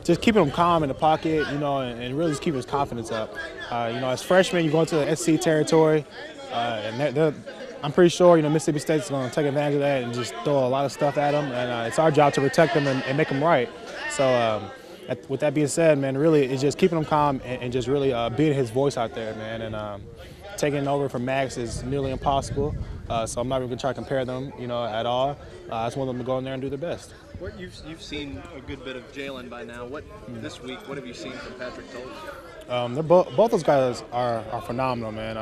just keeping him calm in the pocket, and really just keeping his confidence up. As freshmen, you go into the SC territory, and I'm pretty sure, Mississippi State's going to take advantage of that and just throw a lot of stuff at them, and it's our job to protect them and make them right. So with that being said, man, really it's just keeping him calm and just really being his voice out there, man, and taking over from Max is nearly impossible. So I'm not even going to try to compare them, at all. I just want them to go in there and do their best. What you've seen a good bit of Jalen by now. This week? What have you seen from Patrick Toles? They're both those guys are phenomenal, man.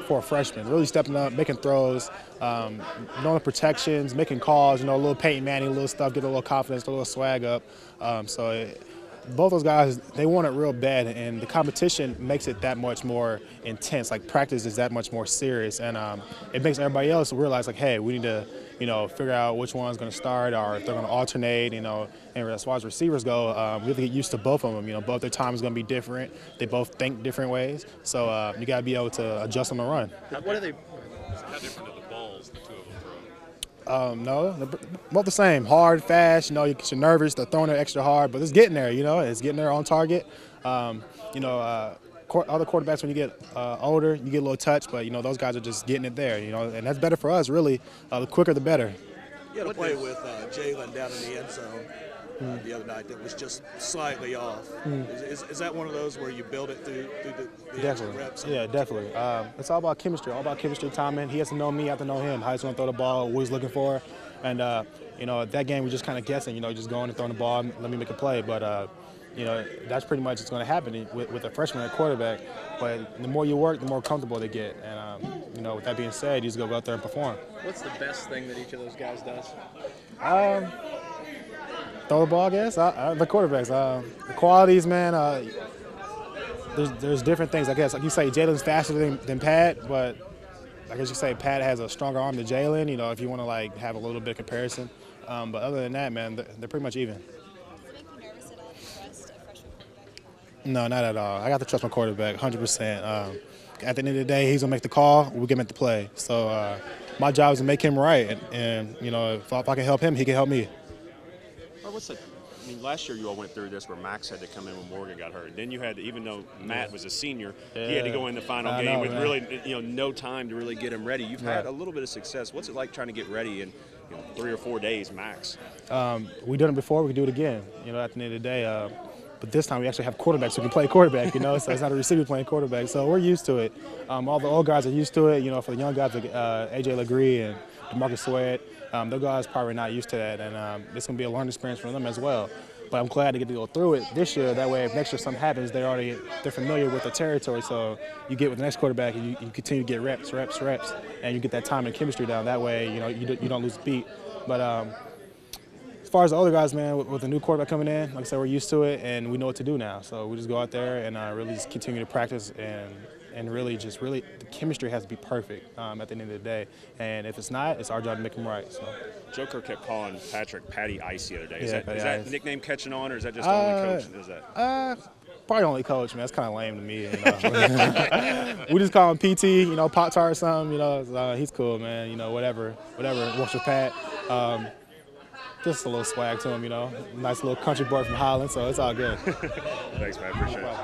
For a freshman, really stepping up, making throws, knowing the protections, making calls. A little Peyton Manning, little stuff, get a little confidence, a little swag up. Both those guys, they want it real bad, and the competition makes it that much more intense. Like, practice is that much more serious, and it makes everybody else realize, like, hey, we need to, figure out which one's going to start or if they're going to alternate, And as far as receivers go, we have to get used to both of them. Both their time is going to be different. They both think different ways, so you got to be able to adjust on the run. What are they? How different are the balls the two of them throw? No, they're both the same. Hard, fast. You're nervous. They're throwing it extra hard, but it's getting there. It's getting there on target. Other quarterbacks, when you get older, you get a little touch, but those guys are just getting it there. And that's better for us. Really, the quicker the better. You had a play with Jalen down in the end zone the other night that was just slightly off. Is that one of those where you build it through the extra reps? Yeah, definitely. It's all about chemistry, timing. He has to know me, I have to know him. How he's going to throw the ball, what he's looking for. And, that game we're just kind of guessing, just going and throwing the ball, let me make a play. But, that's pretty much what's going to happen with a freshman at quarterback. But the more you work, the more comfortable they get. And, with that being said, you just go out there and perform. What's the best thing that each of those guys does? Throw the ball, I guess. The quarterbacks. The qualities, man, there's different things. I guess, like you say, Jalen's faster than Pat, but I guess you say Pat has a stronger arm than Jalen, if you want to, have a little bit of comparison. But other than that, man, they're pretty much even. No, not at all. I got to trust my quarterback 100%. At the end of the day, he's going to make the call, we're going to make the play. So my job is to make him right. And if I can help him, he can help me. Last year you all went through this where Max had to come in when Morgan got hurt. Then you had to, even though Matt was a senior, he had to go in the final game with really no time to really get him ready. You've had a little bit of success. What's it like trying to get ready in 3 or 4 days max? We've done it before. We can do it again. At the end of the day. But this time we actually have quarterbacks who can play quarterback, so it's not a receiver playing quarterback. So we're used to it. All the old guys are used to it. For the young guys like A.J. Legree and DeMarcus Sweat, those guys probably not used to that, and it's going to be a learning experience for them as well. But I'm glad to get to go through it this year. That way, if next year something happens, they're familiar with the territory. So you get with the next quarterback, and you continue to get reps, and you get that time and chemistry down. That way, you don't lose beat. But as far as the other guys, man, with the new quarterback coming in, like I said, we're used to it, and we know what to do now. So we just go out there and really just continue to practice and really the chemistry has to be perfect at the end of the day. And if it's not, it's our job to make them right. So. Joker kept calling Patrick Patty Ice the other day. Is Yeah, that nickname catching on, or is that just only coach does that? Probably only coach, man. That's kind of lame to me. We just call him PT, Pop-Tart or something. He's cool, man. Whatever works with Pat. Just a little swag to him, Nice little country boy from Holland, so it's all good. Thanks, man. Appreciate it.